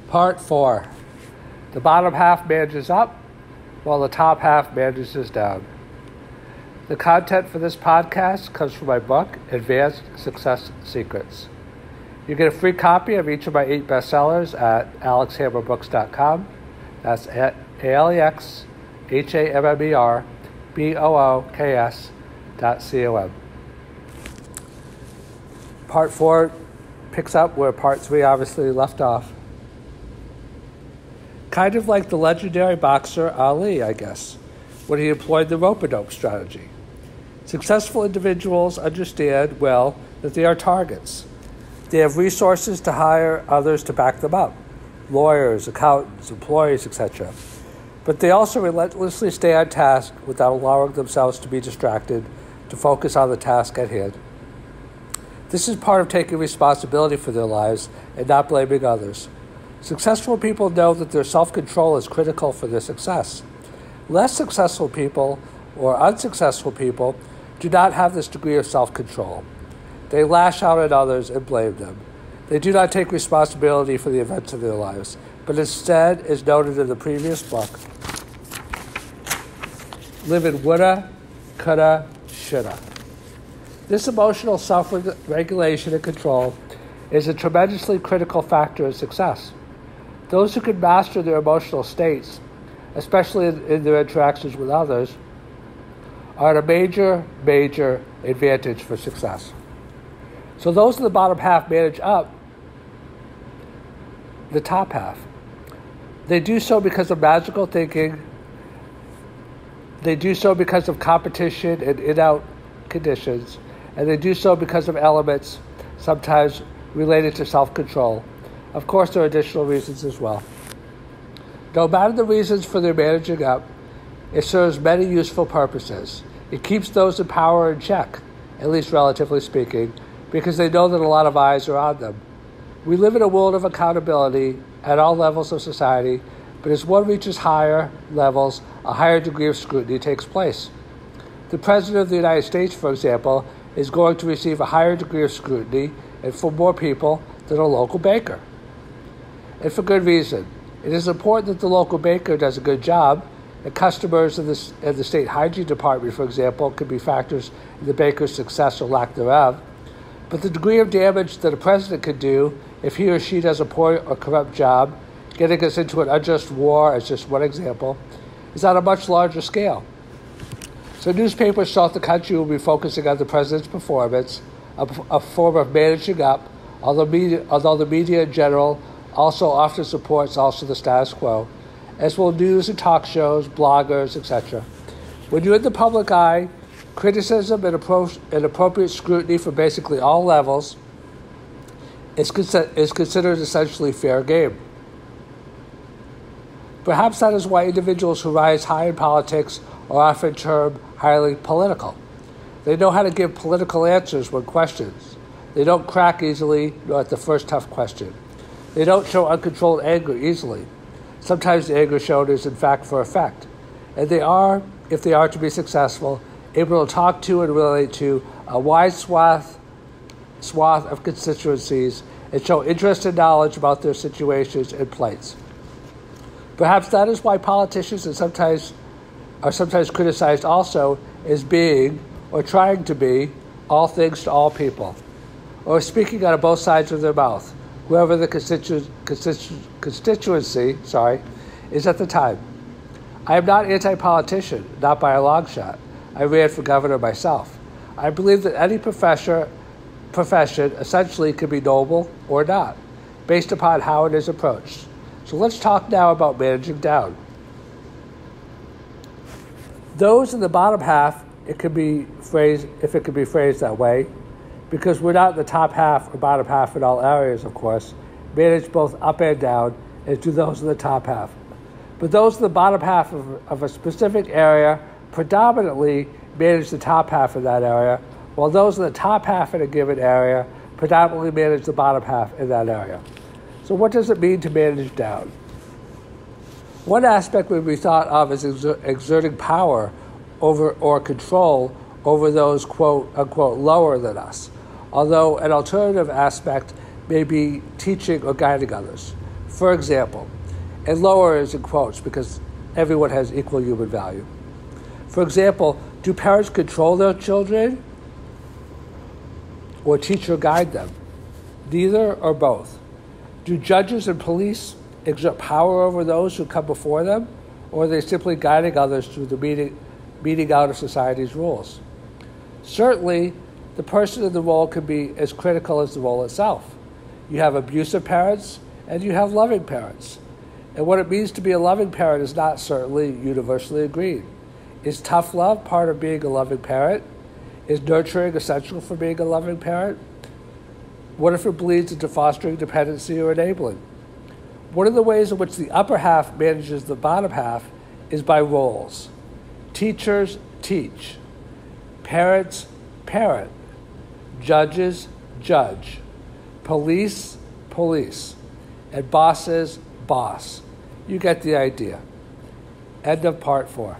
Part 4. The bottom half manages up, while the top half manages down. The content for this podcast comes from my book, Advanced Success Secrets. You get a free copy of each of my 8 bestsellers at alexhammerbooks.com. That's at AlexHammerbooks.com. Part 4 picks up where Part 3 obviously left off. Kind of like the legendary boxer Ali, I guess, when he employed the rope-a-dope strategy. Successful individuals understand well that they are targets. They have resources to hire others to back them up, lawyers, accountants, employees, etc. But they also relentlessly stay on task without allowing themselves to be distracted, to focus on the task at hand. This is part of taking responsibility for their lives and not blaming others. Successful people know that their self-control is critical for their success. Less successful people or unsuccessful people do not have this degree of self-control. They lash out at others and blame them. They do not take responsibility for the events of their lives, but instead, as noted in the previous book, live in woulda, coulda, shoulda. This emotional self-regulation and control is a tremendously critical factor in success. Those who can master their emotional states, especially in their interactions with others, are at a major advantage for success. So those in the bottom half manage up the top half. They do so because of magical thinking. They do so because of competition and in-out conditions. And they do so because of elements sometimes related to self-control. Of course, there are additional reasons as well. No matter the reasons for their managing up, it serves many useful purposes. It keeps those in power in check, at least relatively speaking, because they know that a lot of eyes are on them. We live in a world of accountability at all levels of society, but as one reaches higher levels, a higher degree of scrutiny takes place. The President of the United States, for example, is going to receive a higher degree of scrutiny and from more people than a local baker. And for good reason. It is important that the local baker does a good job, and customers in the state hygiene department, for example, could be factors in the baker's success or lack thereof. But the degree of damage that a president could do if he or she does a poor or corrupt job, getting us into an unjust war, as just one example, is on a much larger scale. So newspapers throughout the country will be focusing on the president's performance, a form of managing up, although the media in general also often supports the status quo, as will news and talk shows, bloggers, etc. When you're in the public eye, criticism and appropriate scrutiny from basically all levels is considered essentially fair game. Perhaps that is why individuals who rise high in politics are often termed highly political. They know how to give political answers when questioned. They don't crack easily, nor at the first tough question. They don't show uncontrolled anger easily. Sometimes the anger shown is in fact for effect. And they are, if they are to be successful, able to talk to and relate to a wide swath of constituencies and show interest and knowledge about their situations and plights. Perhaps that is why politicians are sometimes criticized also as being, or trying to be, all things to all people, or speaking out of both sides of their mouth, whoever the constituency is at the time. I am not anti-politician, not by a long shot. I ran for governor myself. I believe that any profession essentially can be noble or not, based upon how it is approached. So let's talk now about managing down. Those in the bottom half, if it could be phrased that way, because we're not in the top half or bottom half in all areas, of course, manage both up and down, as do those in the top half. But those in the bottom half of a specific area predominantly manage the top half of that area, while those in the top half in a given area predominantly manage the bottom half in that area. So what does it mean to manage down? One aspect would be thought of as exerting power over or control over those quote unquote lower than us, although an alternative aspect may be teaching or guiding others. For example, and lower is in quotes because everyone has equal human value. For example, do parents control their children or teach or guide them? Neither or both. Do judges and police exert power over those who come before them, or are they simply guiding others through the meeting out of society's rules? Certainly, the person in the role can be as critical as the role itself. You have abusive parents and you have loving parents. And what it means to be a loving parent is not certainly universally agreed. Is tough love part of being a loving parent? Is nurturing essential for being a loving parent? What if it bleeds into fostering dependency or enabling? One of the ways in which the upper half manages the bottom half is by roles. Teachers teach. Parents parent. Judges judge. Police police. And bosses boss. You get the idea. End of part 4.